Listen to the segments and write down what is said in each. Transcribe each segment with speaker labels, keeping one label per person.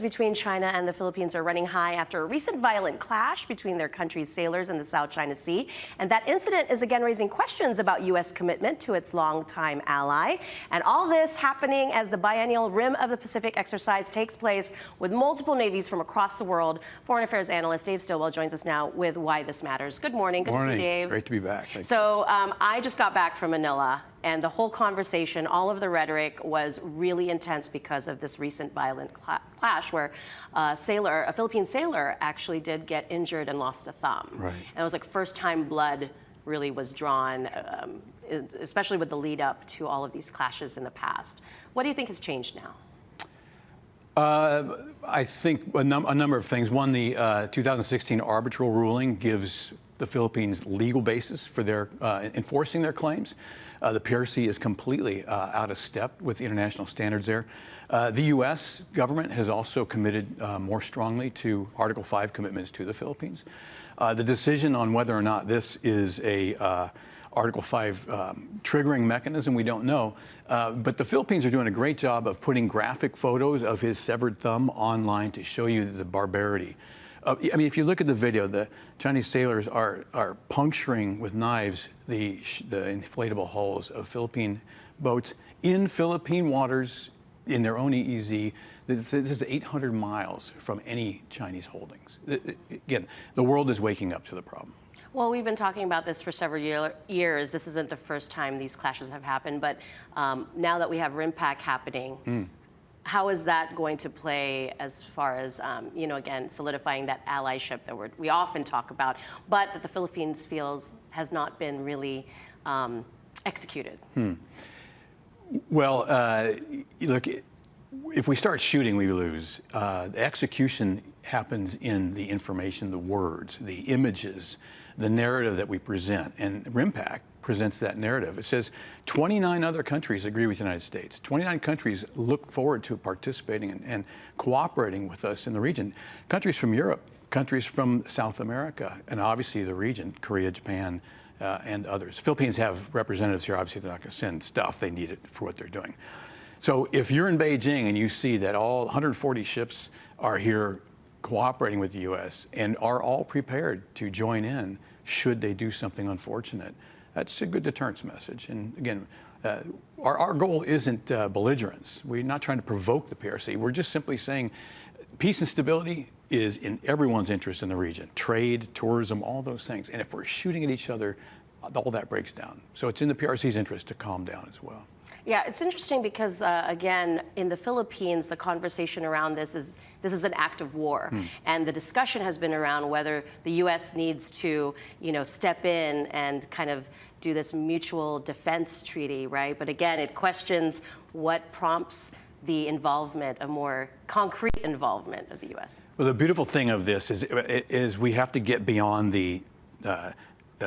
Speaker 1: Between China and the Philippines are running high after a recent violent clash between their country's sailors in the South China Sea. And that incident is again raising questions about U.S. commitment to its longtime ally. And all this happening as the biennial Rim of the Pacific exercise takes place with multiple navies from across the world. Foreign Affairs analyst Dave Stillwell joins us now with why this matters. Good morning. Good to see you, Dave.
Speaker 2: Great to be back. Thank you.
Speaker 1: So I just got back from Manila. And the whole conversation, all of the rhetoric was really intense because of this recent violent clash where a Philippine sailor actually did get injured and lost a thumb.
Speaker 2: Right.
Speaker 1: And it was like first time blood really was drawn, especially with the lead up to all of these clashes in the past. What do you think has changed now?
Speaker 2: I think a number of things. One, the 2016 arbitral ruling gives the Philippines legal basis for their enforcing their claims. The PRC is completely out of step with the international standards there. The U.S. government has also committed more strongly to Article 5 commitments to the Philippines. The decision on whether or not this is a Article 5 triggering mechanism, we don't know. But the Philippines are doing a great job of putting graphic photos of his severed thumb online to show you the barbarity. I mean, if you look at the video, the Chinese sailors are puncturing with knives the inflatable hulls of Philippine boats in Philippine waters in their own EEZ. This is 800 miles from any Chinese holdings. Again, the world is waking up to the problem.
Speaker 1: Well, we've been talking about this for several years. This isn't the first time these clashes have happened, but now that we have RIMPAC happening, how is that going to play as far as, again, solidifying that allyship that we often talk about, but that the Philippines feels has not been really executed?
Speaker 2: Well, look, if we start shooting, we lose. The execution happens in the information, the words, the images, the narrative that we present. And RIMPAC presents that narrative. It says 29 other countries agree with the United States. 29 countries look forward to participating and cooperating with us in the region. Countries from Europe, countries from South America, and obviously the region, Korea, Japan, and others. Philippines have representatives here. Obviously, they're not going to send stuff. They need it for what they're doing. So if you're in Beijing and you see that all 140 ships are here cooperating with the U.S. and are all prepared to join in should they do something unfortunate, that's a good deterrence message. And again, our goal isn't belligerence. We're not trying to provoke the PRC. We're just simply saying peace and stability is in everyone's interest in the region. Trade, tourism, all those things. And if we're shooting at each other, all that breaks down. So it's in the PRC's interest to calm down as well.
Speaker 1: Yeah, it's interesting because, again, in the Philippines, the conversation around this is an act of war. And the discussion has been around whether the U.S. needs to, step in and kind of do this mutual defense treaty, right? But again, it questions what prompts the involvement, a more concrete involvement of the U.S.
Speaker 2: Well, the beautiful thing of this is we have to get beyond the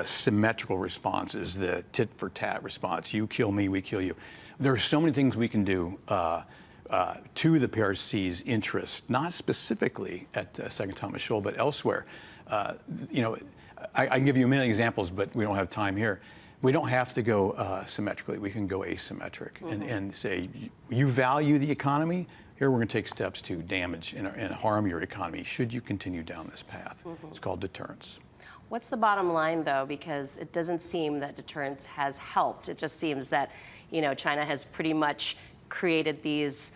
Speaker 2: symmetrical responses, the tit-for-tat response. You kill me, we kill you. There are so many things we can do to the PRC's interest, not specifically at Second Thomas Shoal, but elsewhere. I can give you a million examples, but we don't have time here. We don't have to go symmetrically. We can go asymmetric and say, you value the economy, here we're going to take steps to damage and harm your economy should you continue down this path. It's called deterrence.
Speaker 1: What's the bottom line, though? Because it doesn't seem that deterrence has helped. It just seems that, China has pretty much created these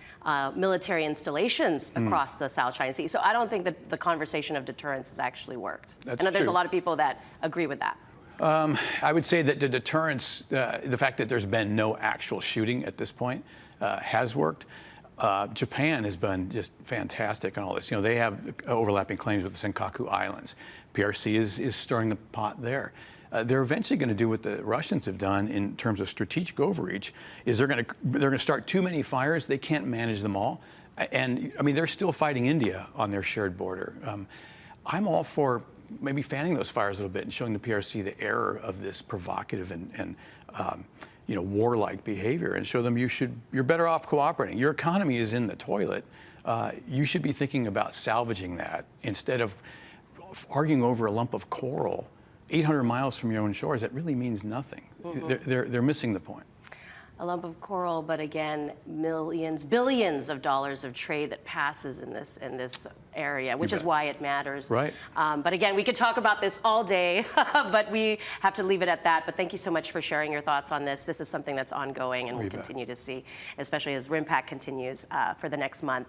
Speaker 1: military installations across the South China Sea. So I don't think that the conversation of deterrence has actually worked.
Speaker 2: That's
Speaker 1: I know there's
Speaker 2: true.
Speaker 1: a lot of people that agree with that.
Speaker 2: I would say that the deterrence, the fact that there's been no actual shooting at this point has worked. Japan has been just fantastic on all this. They have overlapping claims with the Senkaku Islands. PRC is stirring the pot there. They're eventually going to do what the Russians have done in terms of strategic overreach. Is they're going to start too many fires. They can't manage them all, and I mean they're still fighting India on their shared border. I'm all for maybe fanning those fires a little bit and showing the PRC the error of this provocative and warlike behavior, and show them you're better off cooperating. Your economy is in the toilet. You should be thinking about salvaging that instead of arguing over a lump of coral 800 miles from your own shores. That really means nothing. They're missing the point.
Speaker 1: a lump of coral, but again, millions, billions of dollars of trade that passes in this area, which is why it matters.
Speaker 2: Right.
Speaker 1: But again, we could talk about this all day, but we have to leave it at that. But thank you so much for sharing your thoughts on this. This is something that's ongoing and we'll continue to see, especially as RIMPAC continues for the next month.